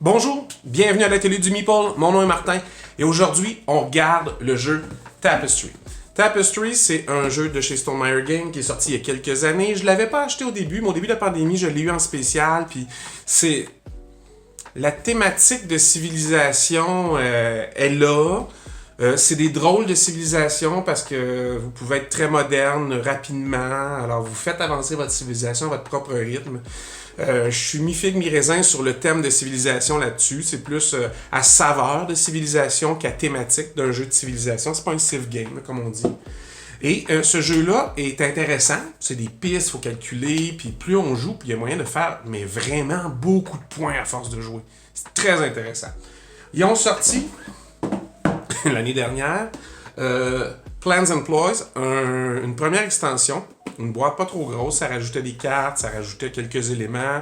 Bonjour, bienvenue à la télé du Meeple, mon nom est Martin et aujourd'hui on regarde le jeu Tapestry. Tapestry, c'est un jeu de chez Stonemaier Games qui est sorti il y a quelques années. Je l'avais pas acheté au début, mais au début de la pandémie, je l'ai eu en spécial. Puis c'est la thématique de civilisation est là. C'est des drôles de civilisation parce que vous pouvez être très moderne rapidement. Alors vous faites avancer votre civilisation à votre propre rythme. Je suis mi-figue, mi-raisin sur le thème de civilisation là-dessus. C'est plus à saveur de civilisation qu'à thématique d'un jeu de civilisation. C'est pas un civ game, comme on dit. Et ce jeu-là est intéressant. C'est des pistes, il faut calculer. Puis plus on joue, puis il y a moyen de faire mais vraiment beaucoup de points à force de jouer. C'est très intéressant. Ils ont sorti l'année dernière Plans and Ploys, une première extension, une boîte pas trop grosse, ça rajoutait des cartes, ça rajoutait quelques éléments,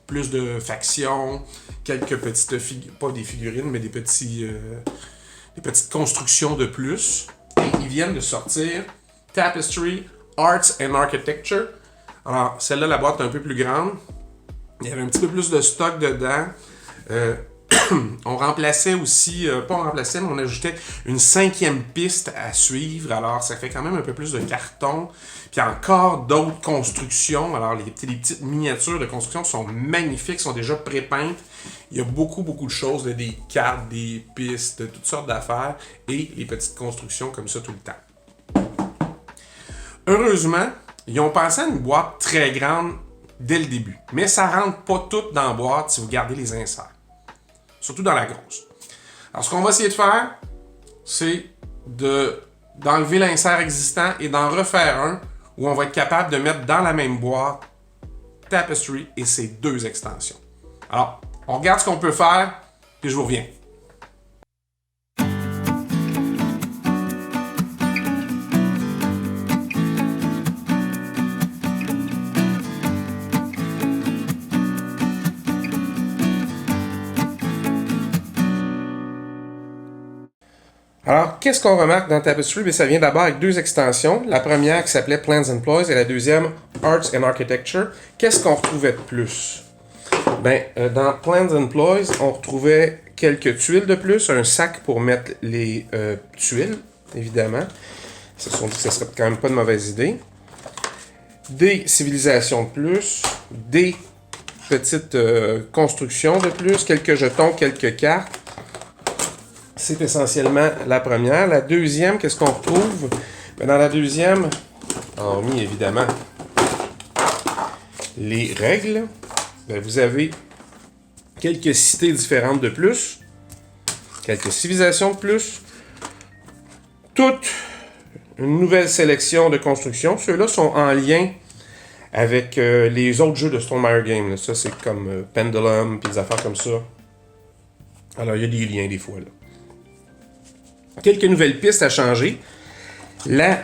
plus de factions, quelques petites pas des figurines, mais des petites constructions de plus. Et ils viennent de sortir Tapestry Arts and Architecture. Alors, celle-là, la boîte est un peu plus grande. Il y avait un petit peu plus de stock dedans. On remplaçait aussi, pas on remplaçait, mais on ajoutait une 5e piste à suivre. Alors, ça fait quand même un peu plus de carton. Puis encore d'autres constructions. Alors, les petites miniatures de construction sont magnifiques, sont déjà pré-peintes. Il y a beaucoup de choses, des cartes, des pistes, toutes sortes d'affaires. Et les petites constructions comme ça tout le temps. Heureusement, ils ont pensé à une boîte très grande dès le début. Mais ça rentre pas tout dans la boîte si vous gardez les inserts. Surtout dans la grosse. Alors, ce qu'on va essayer de faire, c'est d'enlever l'insert existant et d'en refaire un où on va être capable de mettre dans la même boîte Tapestry et ses deux extensions. Alors, on regarde ce qu'on peut faire, puis je vous reviens. Alors, qu'est-ce qu'on remarque dans Tapestry? Bien, ça vient d'abord avec deux extensions. La première qui s'appelait Plans and Ploys et la deuxième Arts and Architecture. Qu'est-ce qu'on retrouvait de plus? Dans Plans and Ploys, on retrouvait quelques tuiles de plus, un sac pour mettre les tuiles, évidemment. Ils se sont dit que ce serait quand même pas de mauvaise idée. Des civilisations de plus, des petites constructions de plus, quelques jetons, quelques cartes. C'est essentiellement la première. La deuxième, qu'est-ce qu'on retrouve? Dans la deuxième, hormis évidemment les règles, vous avez quelques cités différentes de plus, quelques civilisations de plus, toute une nouvelle sélection de constructions. Ceux-là sont en lien avec les autres jeux de Stonemaier Games. Ça, c'est comme Pendulum, puis des affaires comme ça. Alors, il y a des liens des fois, là. Quelques nouvelles pistes à changer. La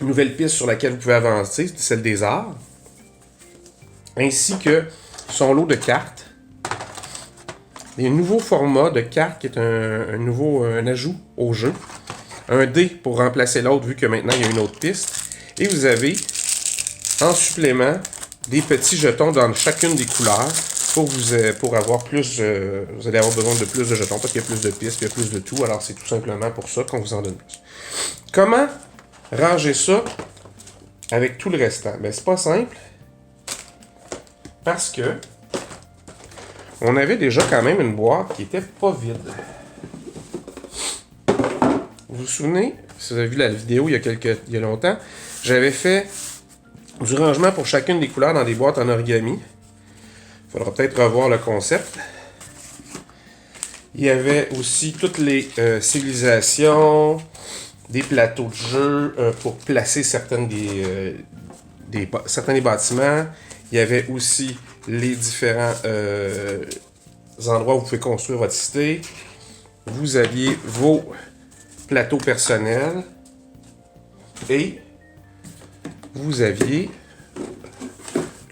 nouvelle piste sur laquelle vous pouvez avancer, c'est celle des arts. Ainsi que son lot de cartes. Il y a un nouveau format de cartes qui est un ajout au jeu. Un dé pour remplacer l'autre vu que maintenant il y a une autre piste. Et vous avez en supplément des petits jetons dans chacune des couleurs. Pour avoir plus, vous allez avoir besoin de plus de jetons, parce qu'il y a plus de pistes, il y a plus de tout, alors c'est tout simplement pour ça qu'on vous en donne plus. Comment ranger ça avec tout le restant? C'est pas simple, parce que on avait déjà quand même une boîte qui était pas vide. Vous vous souvenez, si vous avez vu la vidéo il y a longtemps, j'avais fait du rangement pour chacune des couleurs dans des boîtes en origami. Il faudra peut-être revoir le concept. Il y avait aussi toutes les civilisations, des plateaux de jeu pour placer certains des bâtiments. Il y avait aussi les différents endroits où vous pouvez construire votre cité. Vous aviez vos plateaux personnels. Et vous aviez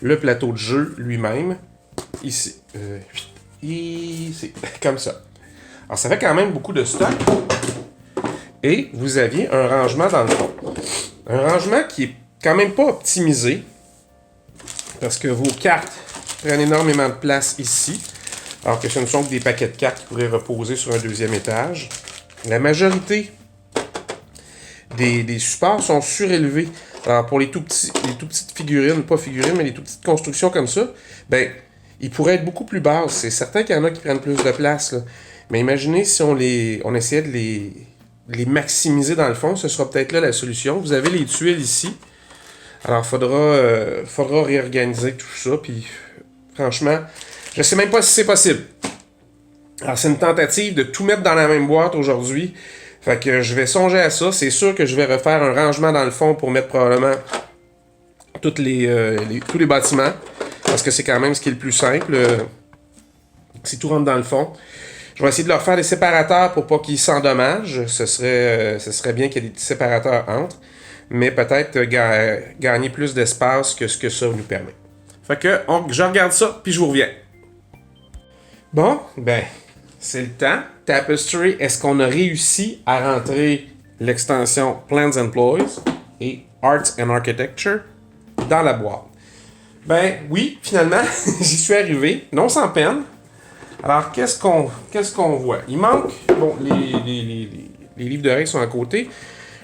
le plateau de jeu lui-même. Ici. Ici. Comme ça. Alors, ça fait quand même beaucoup de stock. Et vous aviez un rangement dans le fond. Un rangement qui est quand même pas optimisé. Parce que vos cartes prennent énormément de place ici. alors que ce ne sont que des paquets de cartes qui pourraient reposer sur un deuxième étage. La majorité des supports sont surélevés. Alors, pour les tout petites figurines, pas figurines, mais les tout petites constructions comme ça, ben, ils pourraient être beaucoup plus basses. C'est certain qu'il y en a qui prennent plus de place, là. Mais imaginez si on essayait de les maximiser dans le fond, ce sera peut-être là la solution. Vous avez les tuiles ici. Alors, faudra réorganiser tout ça, puis franchement, je sais même pas si c'est possible. Alors, c'est une tentative de tout mettre dans la même boîte aujourd'hui. Fait que je vais songer à ça. C'est sûr que je vais refaire un rangement dans le fond pour mettre probablement tous les bâtiments. Parce que c'est quand même ce qui est le plus simple. Si tout rentre dans le fond. Je vais essayer de leur faire des séparateurs pour pas qu'ils s'endommagent. Ce serait bien qu'il y ait des petits séparateurs entre. Mais peut-être gagner plus d'espace que ce que ça nous permet. Fait que je regarde ça, puis je vous reviens. Bon, ben, c'est le temps. Tapestry, est-ce qu'on a réussi à rentrer l'extension Plans and Ploys et Arts and Architecture dans la boîte? Ben oui, finalement, j'y suis arrivé, non sans peine. Alors, qu'est-ce qu'on voit? Il manque, bon, les livres de règles sont à côté.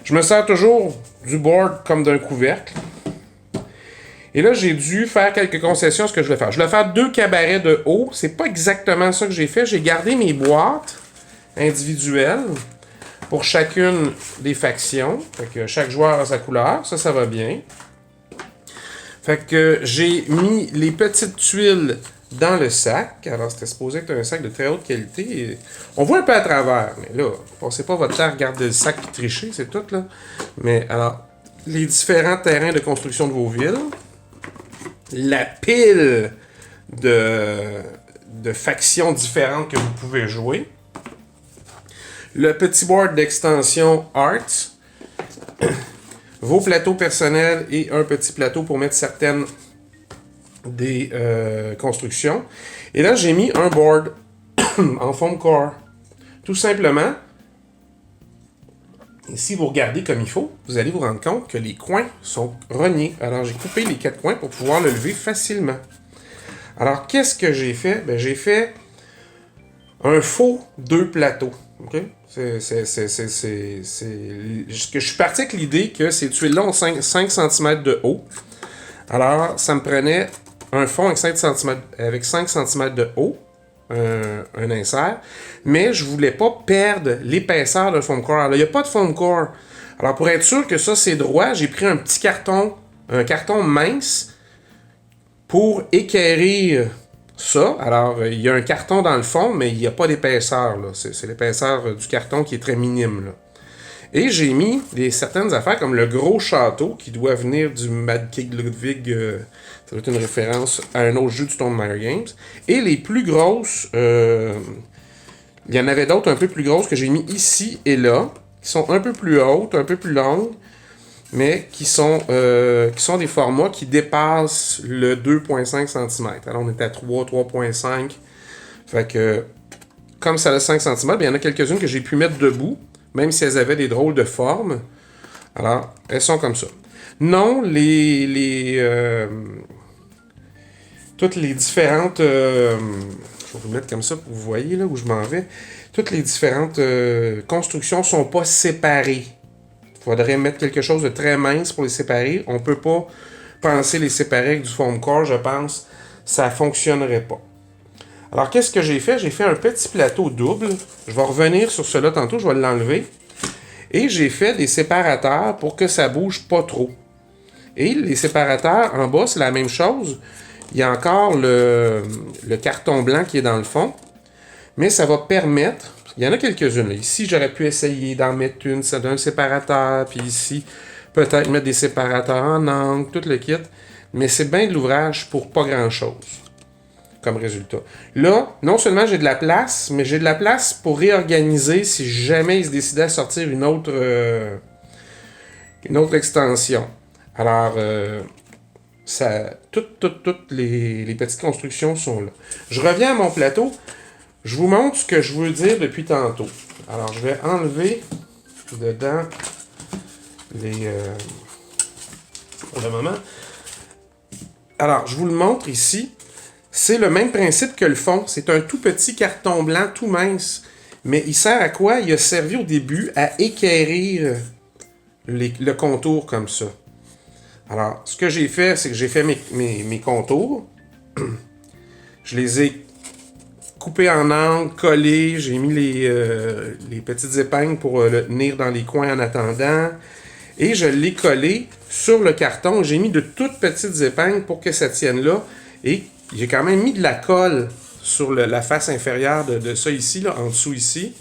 Je me sers toujours du board comme d'un couvercle. Et là, j'ai dû faire quelques concessions à ce que je vais faire. Je vais faire 2 cabarets de haut. C'est pas exactement ça que j'ai fait. J'ai gardé mes boîtes individuelles pour chacune des factions. Fait que chaque joueur a sa couleur. Ça va bien. Fait que j'ai mis les petites tuiles dans le sac. Alors, c'était supposé être un sac de très haute qualité. On voit un peu à travers. Mais là, passez pas votre temps à regarder le sac et tricher, c'est tout, là. Mais alors, les différents terrains de construction de vos villes. La pile de factions différentes que vous pouvez jouer. Le petit board d'extension Arts. Vos plateaux personnels et un petit plateau pour mettre certaines des constructions. Et là, j'ai mis un board en foam core. Tout simplement. Et si vous regardez comme il faut, vous allez vous rendre compte que les coins sont rognés. Alors, j'ai coupé les 4 coins pour pouvoir le lever facilement. Alors, qu'est-ce que j'ai fait? Ben, j'ai fait un faux 2 plateaux. OK? Je suis parti avec l'idée que ces tuiles-là ont 5 cm de haut. Alors, ça me prenait un fond avec 5 cm de haut. Un insert, mais je voulais pas perdre l'épaisseur de foam core. Alors, il n'y a pas de foam core. Alors, pour être sûr que ça c'est droit, j'ai pris un petit carton, un carton mince pour équerrir ça. Alors, il y a un carton dans le fond, mais il n'y a pas d'épaisseur. C'est l'épaisseur du carton qui est très minime. Là. Et j'ai mis certaines affaires comme le gros château qui doit venir du Mad King Ludwig. Ça doit être une référence à un autre jeu du Stone Meyer Games. Et les plus grosses, il y en avait d'autres un peu plus grosses que j'ai mis ici et là, qui sont un peu plus hautes, un peu plus longues, mais qui sont des formats qui dépassent le 2,5 cm. Alors on est à 3,5. Fait que, comme ça a 5 cm, il y en a quelques-unes que j'ai pu mettre debout, même si elles avaient des drôles de formes. Alors, elles sont comme ça. Non, toutes les différentes... je vais vous mettre comme ça pour que vous voyez là où je m'en vais. Toutes les différentes constructions sont pas séparées. Il faudrait mettre quelque chose de très mince pour les séparer. On peut pas penser les séparer avec du foam core, je pense. Ça fonctionnerait pas. Alors, qu'est-ce que j'ai fait? J'ai fait un petit plateau double. Je vais revenir sur cela tantôt, je vais l'enlever. Et j'ai fait des séparateurs pour que ça bouge pas trop. Et les séparateurs, en bas, c'est la même chose. Il y a encore le carton blanc qui est dans le fond. Mais ça va permettre... Il y en a quelques-unes. Ici, j'aurais pu essayer d'en mettre une, ça donne un séparateur. Puis ici, peut-être mettre des séparateurs en angle, tout le kit. Mais c'est bien de l'ouvrage pour pas grand-chose comme résultat. Là, non seulement j'ai de la place, mais j'ai de la place pour réorganiser si jamais ils se décidaient à sortir une autre extension. Alors, toutes les petites constructions sont là. Je reviens à mon plateau. Je vous montre ce que je veux dire depuis tantôt. Alors, je vais enlever dedans pour le moment. Alors, je vous le montre ici. C'est le même principe que le fond. C'est un tout petit carton blanc, tout mince. Mais il sert à quoi? Il a servi au début à équerrir le contour comme ça. Alors, ce que j'ai fait, c'est que j'ai fait mes contours. Je les ai coupés en angle, collés. J'ai mis les petites épingles pour le tenir dans les coins en attendant. Et je l'ai collé sur le carton. J'ai mis de toutes petites épingles pour que ça tienne là. Et j'ai quand même mis de la colle sur la face inférieure de ça ici, là, en dessous ici,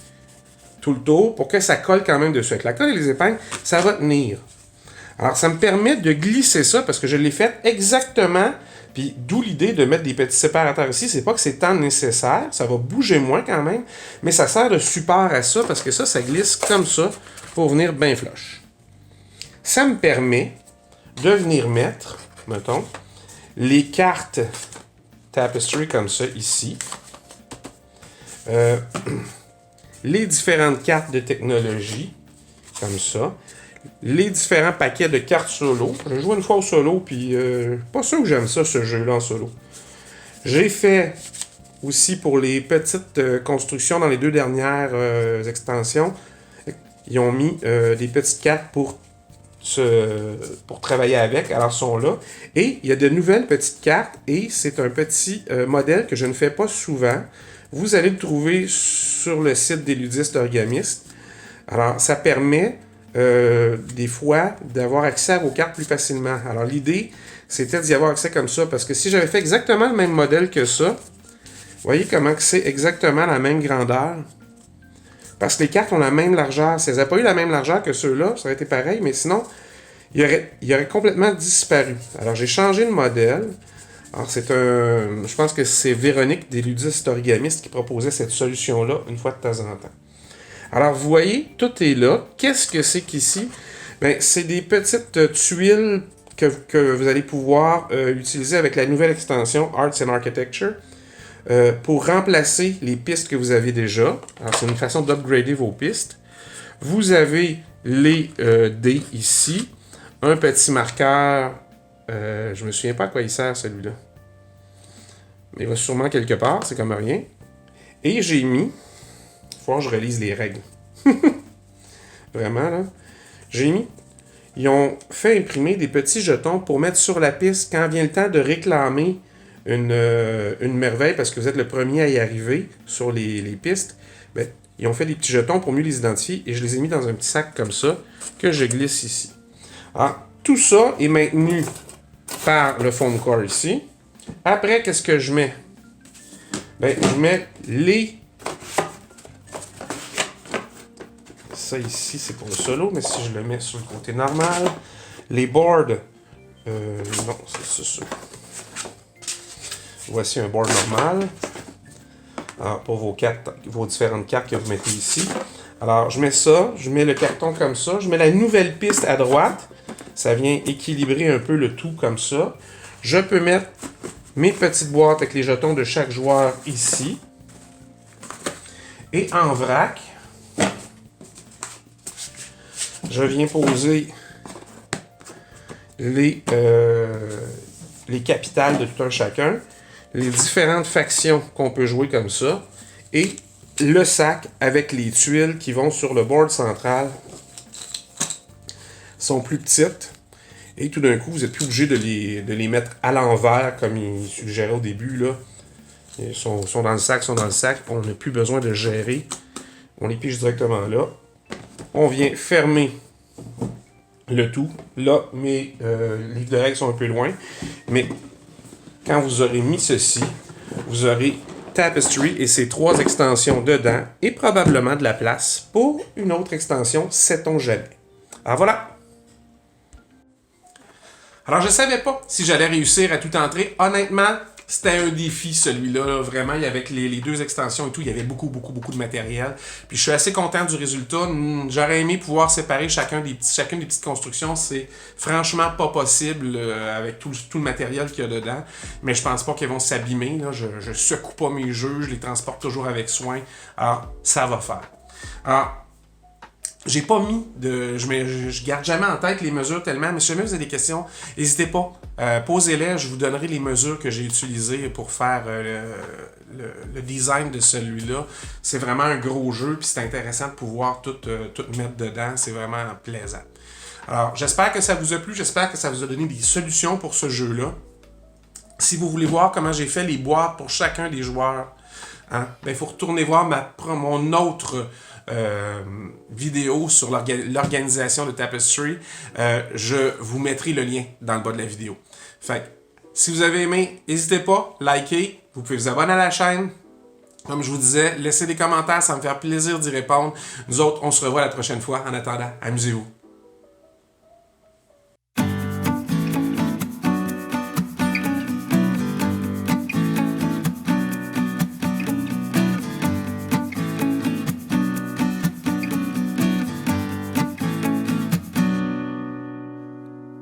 tout le tour, pour que ça colle quand même dessus. Avec la colle et les épingles, ça va tenir. Alors, ça me permet de glisser ça, parce que je l'ai fait exactement, puis d'où l'idée de mettre des petits séparateurs ici. C'est pas que c'est tant nécessaire, ça va bouger moins quand même, mais ça sert de support à ça, parce que ça glisse comme ça, pour venir bien flush. Ça me permet de venir mettre, mettons, les cartes Tapestry comme ça, ici. Les différentes cartes de technologie, comme ça. Les différents paquets de cartes solo. J'ai joué une fois au solo, puis pas sûr que j'aime ça, ce jeu-là en solo. J'ai fait aussi pour les petites constructions dans les 2 dernières extensions. Ils ont mis des petites cartes pour travailler avec, alors sont là. Et il y a de nouvelles petites cartes, et c'est un petit modèle que je ne fais pas souvent. Vous allez le trouver sur le site des ludistes origamistes. Alors, ça permet des fois d'avoir accès à vos cartes plus facilement. Alors, l'idée, c'était d'y avoir accès comme ça, parce que si j'avais fait exactement le même modèle que ça, vous voyez comment c'est exactement la même grandeur. Parce que les cartes ont la même largeur. Si elles n'avaient pas eu la même largeur que ceux-là, ça aurait été pareil, mais sinon, il aurait complètement disparu. Alors, j'ai changé de modèle. Alors, je pense que c'est Véronique des ludistes origamistes qui proposait cette solution-là une fois de temps en temps. Alors, vous voyez, tout est là. Qu'est-ce que c'est qu'ici? Bien, c'est des petites tuiles que vous allez pouvoir utiliser avec la nouvelle extension Arts and Architecture. Pour remplacer les pistes que vous avez déjà. Alors, c'est une façon d'upgrader vos pistes. Vous avez les dés ici. Un petit marqueur. Je me souviens pas à quoi il sert, celui-là. Mais il va sûrement quelque part, c'est comme rien. Et j'ai mis... Il faut que je relise les règles. Vraiment, là. J'ai mis... Ils ont fait imprimer des petits jetons pour mettre sur la piste quand vient le temps de réclamer une merveille, parce que vous êtes le premier à y arriver sur les pistes. Ben, ils ont fait des petits jetons pour mieux les identifier, et je les ai mis dans un petit sac comme ça, que je glisse ici. Alors, tout ça est maintenu par le foam core ici. Après, qu'est-ce que je mets? Ben, je mets les... Ça ici, c'est pour le solo, mais si je le mets sur le côté normal, les boards... non, c'est ça. Voici un board normal. Alors, pour vos différentes cartes que vous mettez ici. Alors, je mets ça, je mets le carton comme ça, je mets la nouvelle piste à droite. Ça vient équilibrer un peu le tout comme ça. Je peux mettre mes petites boîtes avec les jetons de chaque joueur ici. Et en vrac, je viens poser les capitales de tout un chacun, les différentes factions qu'on peut jouer comme ça, et le sac avec les tuiles qui vont sur le board central sont plus petites, et tout d'un coup, vous n'êtes plus obligé de les mettre à l'envers comme il suggérait au début, là. Ils sont dans le sac, on n'a plus besoin de gérer. On les pige directement là. On vient fermer le tout. Là, mes livres de règles sont un peu loin. Mais quand vous aurez mis ceci, vous aurez Tapestry et ses 3 extensions dedans. Et probablement de la place pour une autre extension, sait-on jamais. Alors voilà. Alors je savais pas si j'allais réussir à tout entrer. Honnêtement, c'était un défi celui-là. Là. Vraiment, avec les 2 extensions et tout, il y avait beaucoup de matériel. Puis je suis assez content du résultat. J'aurais aimé pouvoir séparer chacune des petites constructions. C'est franchement pas possible avec tout le matériel qu'il y a dedans. Mais je pense pas qu'ils vont s'abîmer. Là. Je secoue pas mes jeux, je les transporte toujours avec soin. Alors, ça va faire. Alors, J'ai pas mis de. Je garde jamais en tête les mesures tellement, mais si jamais vous avez des questions, n'hésitez pas. Posez-les, je vous donnerai les mesures que j'ai utilisées pour faire le design de celui-là. C'est vraiment un gros jeu, puis c'est intéressant de pouvoir tout mettre dedans. C'est vraiment plaisant. Alors, j'espère que ça vous a plu, j'espère que ça vous a donné des solutions pour ce jeu-là. Si vous voulez voir comment j'ai fait les boîtes pour chacun des joueurs, hein, ben, il faut retourner voir mon autre vidéo sur l'organisation de Tapestry. Je vous mettrai le lien dans le bas de la vidéo. Fait si vous avez aimé, n'hésitez pas, likez, vous pouvez vous abonner à la chaîne. Comme je vous disais, laissez des commentaires, ça me fait plaisir d'y répondre. Nous autres, on se revoit la prochaine fois. En attendant, amusez-vous.